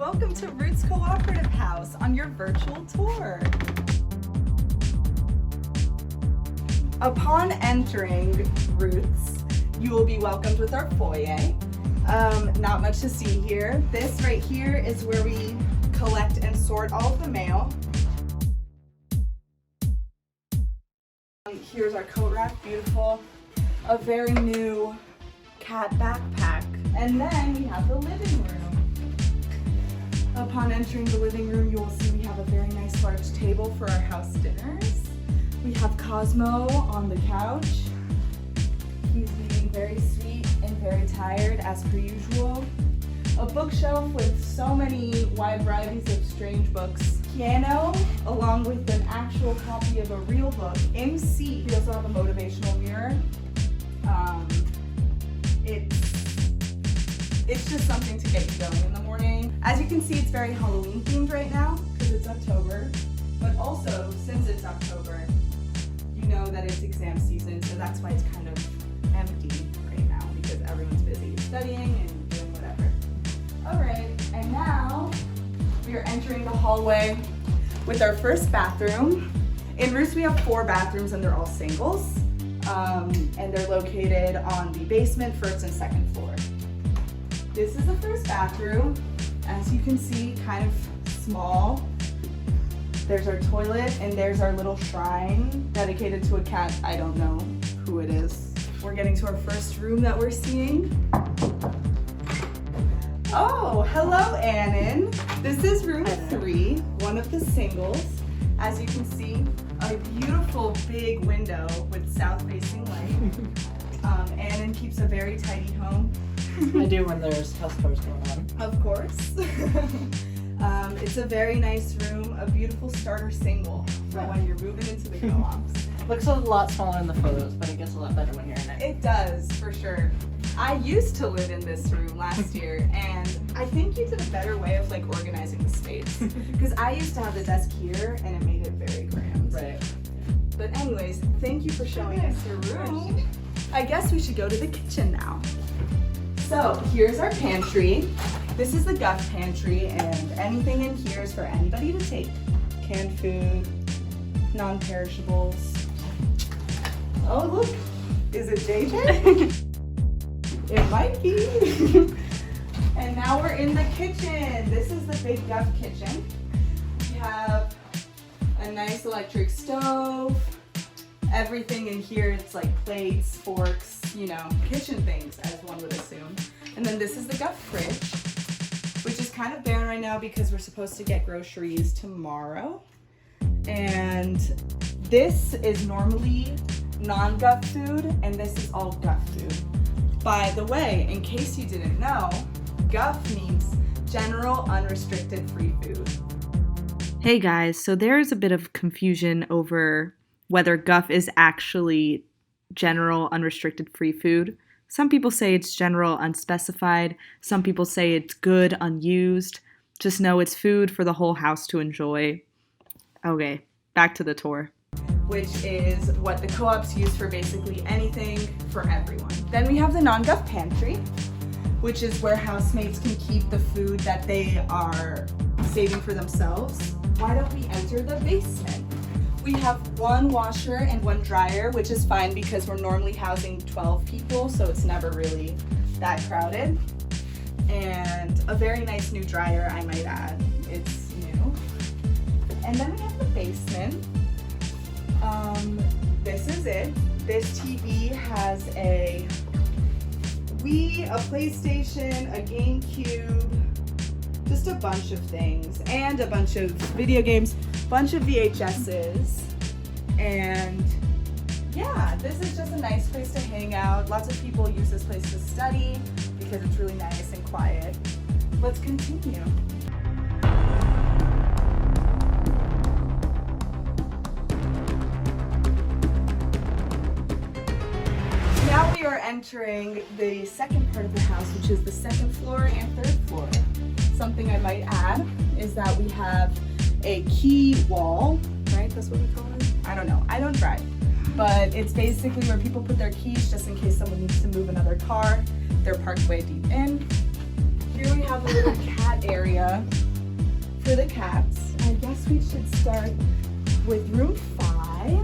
welcome to Ruths Cooperative House on your virtual tour. Upon entering Ruths, you will be welcomed with our foyer. Not much to see here. This right here is where we collect and sort all of the mail. Here's our coat rack, beautiful. A very new cat backpack. And then we have the living room. Upon entering the living room, you will see we have a very nice large table for our house dinners. We have Cosmo on the couch. He's being very sweet and very tired as per usual. A bookshelf with so many wide varieties of strange books. Piano, along with an actual copy of a real book in C. We also have a motivational mirror. It's just something to get you going in the morning. As you can see, it's very Halloween themed right now because it's October. But also, since it's October, you know that it's exam season, so that's why it's kind of empty right now because everyone's busy studying and doing whatever. All right, and now we are entering the hallway with our first bathroom. In Ruths, we have 4 bathrooms and they're all singles. And they're located on the basement, first and second floor. This is the first bathroom. As you can see, kind of small. There's our toilet and there's our little shrine dedicated to a cat. I don't know who it is. We're getting to our first room that we're seeing. Oh, hello, Annan. This is room 3, one of the singles. As you can see, a beautiful big window with south-facing light. Annan keeps a very tidy home. I do when there's house chores going on. Of course. It's a very nice room, a beautiful starter single for when you're moving into the co-ops. Looks a lot smaller in the photos, but it gets a lot better when you're in it. It does, for sure. I used to live in this room last year, and I think you did a better way of like organizing the space. Because I used to have the desk here, and it made it very crammed. Right. But anyways, thank you for showing us your room. I guess we should go to the kitchen now. So here's our pantry. This is the Guff pantry, and anything in here is for anybody to take. Canned food, non-perishables. Oh look, is it JJ? It might be. And now we're in the kitchen. This is the big Guff kitchen. We have a nice electric stove. Everything in here, it's like plates, forks, you know, kitchen things, as one would assume. And then this is the Guff fridge, which is kind of barren right now because we're supposed to get groceries tomorrow. And this is normally non-Guff food, and this is all Guff food. By the way, in case you didn't know, Guff means general unrestricted free food. Hey guys, so there's a bit of confusion over whether Guff is actually general unrestricted free food. Some people say it's general unspecified. Some people say it's good unused. Just know it's food for the whole house to enjoy. Okay, back to the tour. Which is what the co-ops use for basically anything for everyone. Then we have the non-Guff pantry, which is where housemates can keep the food that they are saving for themselves. Why don't we enter the basement? We have 1 washer and 1 dryer, which is fine because we're normally housing 12 people, so it's never really that crowded. And a very nice new dryer, I might add. It's new. And then we have the basement. This is it. This TV has a Wii, a PlayStation, a GameCube, just a bunch of things, and a bunch of video games, bunch of VHSs, and yeah, this is just a nice place to hang out. Lots of people use this place to study because it's really nice and quiet. Let's continue. Now we are entering the second part of the house, which is the second floor and third floor. Something I might add is that we have a key wall, right? That's what we call it? I don't know. I don't drive. But it's basically where people put their keys just in case someone needs to move another car. They're parked way deep in. Here we have a little cat area for the cats. I guess we should start with room 5. Hey,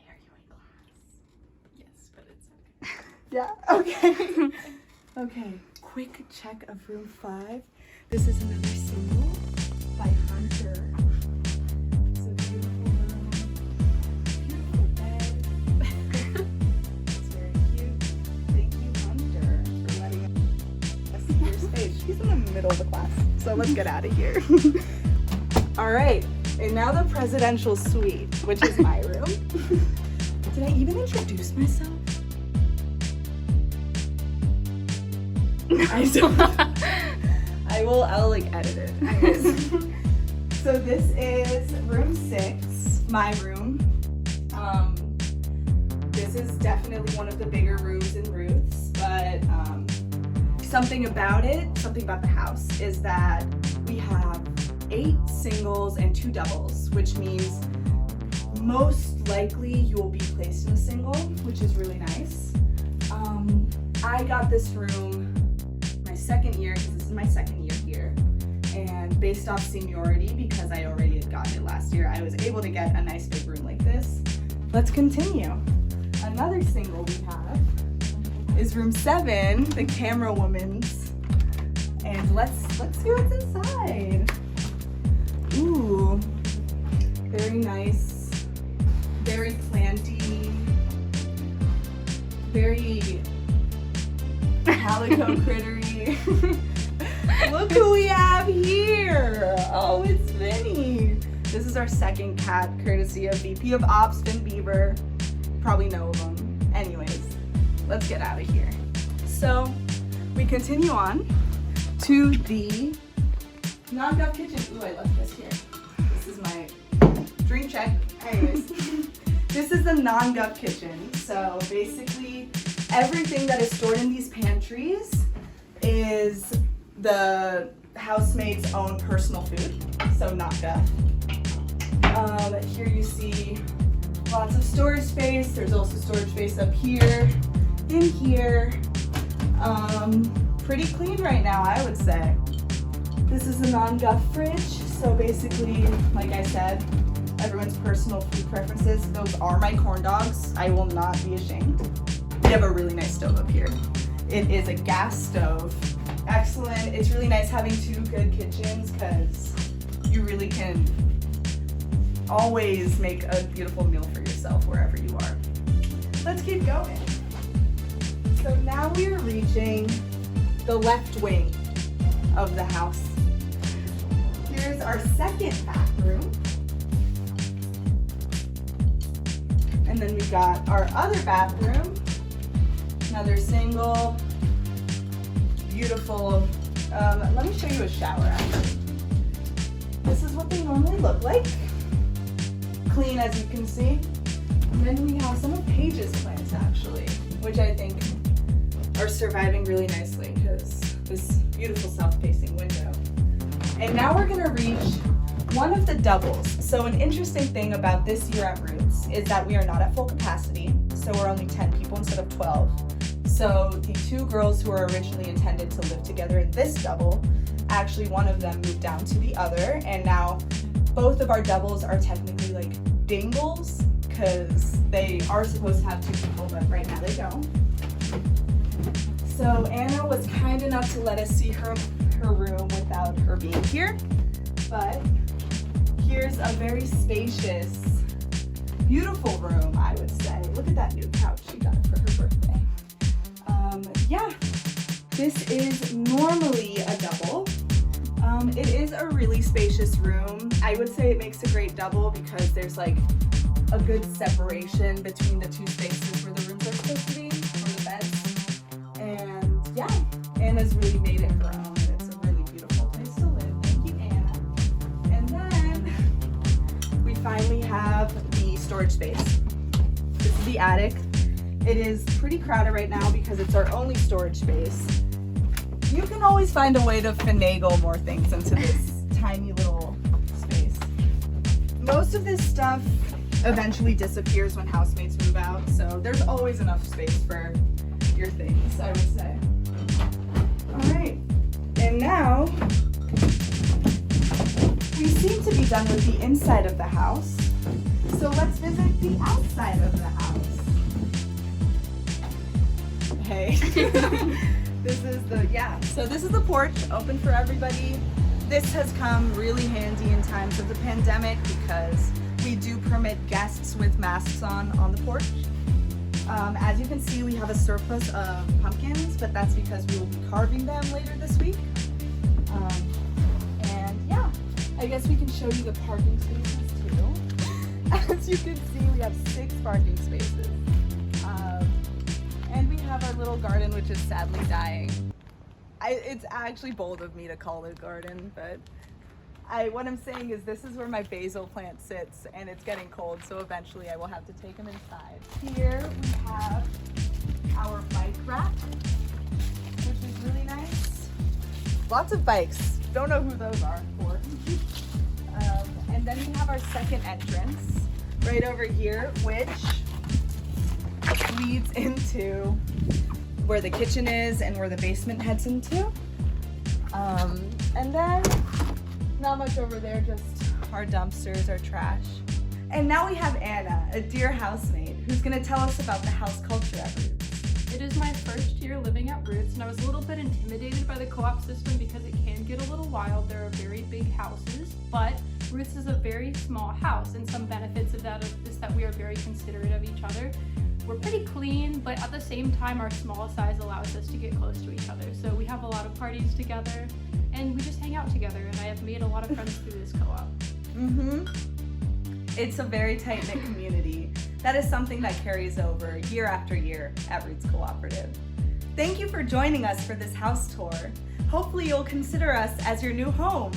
are you in class? Yes, but it's okay. Yeah, okay. Okay, quick check of room 5. This is another single by Hunter. It's a beautiful room, beautiful bed. It's very cute. Thank you, Hunter, for letting us see your space. She's in the middle of the class, so let's get out of here. All right, and now the presidential suite, which is my room. Did I even introduce myself? I'll like edit it. Anyways. So this is room 6, my room. This is definitely one of the bigger rooms in Ruth's, but something about the house is that we have 8 singles and 2 doubles, which means most likely you will be placed in a single, which is really nice. I got this room my second year, because this is my second year here, and based off seniority, because I already had gotten it last year, I was able to get a nice big room like this. Let's continue. Another single we have is room 7, the camera woman's, and let's see what's inside. Ooh, very nice, very planty, very calico crittery. Look who we have here! Oh, it's Vinny. This is our second cat, courtesy of VP of Ops, Vin Beaver. Probably know of him. Anyways, let's get out of here. So, we continue on to the non-gov kitchen. Ooh, I left this here. This is my drink check. Anyways, this is the non-gov kitchen. So basically, everything that is stored in these pantries is the housemaid's own personal food, so not gov. Here you see lots of storage space. There's also storage space up here, in here. Pretty clean right now, I would say. This is the non-gov fridge. So basically, like I said, everyone's personal food preferences. Those are my corn dogs. I will not be ashamed. We have a really nice stove up here. It is a gas stove. Excellent. It's really nice having 2 good kitchens because you really can always make a beautiful meal for yourself wherever you are. Let's keep going. So now we are reaching the left wing of the house. Here's our second bathroom. And then we got our other bathroom. Another single, beautiful. Let me show you a shower actually. This is what they normally look like. Clean, as you can see. And then we have some of Paige's plants actually, which I think are surviving really nicely because this beautiful south-facing window. And now we're gonna reach one of the doubles. So an interesting thing about this year at Ruths is that we are not at full capacity, so we're only 10 people instead of 12. So the 2 girls who were originally intended to live together in this double, actually one of them moved down to the other, and now both of our doubles are technically like dingles because they are supposed to have 2 people, but right now they don't. So Anna was kind enough to let us see her room without her being here, but here's a very spacious, beautiful room, I would say. Look at that new couch she got for her birthday. Yeah, this is normally a double. It is a really spacious room. I would say it makes a great double because there's like a good separation between the 2 spaces where the rooms are supposed to be, or the beds. And yeah, Anna's really made it her own. It's a really beautiful place to live. Thank you, Anna. And then we finally have the storage space. This is the attic. It is pretty crowded right now because it's our only storage space. You can always find a way to finagle more things into this tiny little space. Most of this stuff eventually disappears when housemates move out, so there's always enough space for your things, I would say. All right, and now we seem to be done with the inside of the house. So let's visit the outside of the house. Hey. This is the porch, open for everybody. This has come really handy in times of the pandemic because we do permit guests with masks on the porch. As you can see, we have a surplus of pumpkins, but that's because we will be carving them later this week. And yeah, I guess we can show you the parking spaces too. As you can see, we have 6 parking spaces. And we have our little garden, which is sadly dying. It's actually bold of me to call it a garden, but what I'm saying is this is where my basil plant sits, and it's getting cold, so eventually I will have to take them inside. Here we have our bike rack, which is really nice. Lots of bikes. Don't know who those are for. And then we have our second entrance right over here, which leads into where the kitchen is and where the basement heads into. And then not much over there, just our dumpsters, our trash. And now we have Anna, a dear housemate, who's gonna tell us about the house culture at Ruths. It is my first year living at Ruths, and I was a little bit intimidated by the co-op system because it can get a little wild. There are very big houses, but Ruths is a very small house, and some benefits of that is that we are very considerate of each other. We're pretty clean, but at the same time, our small size allows us to get close to each other. So we have a lot of parties together, and we just hang out together, and I have made a lot of friends through this co-op. It's a very tight-knit community. That is something that carries over year after year at Ruths Cooperative. Thank you for joining us for this house tour. Hopefully you'll consider us as your new home.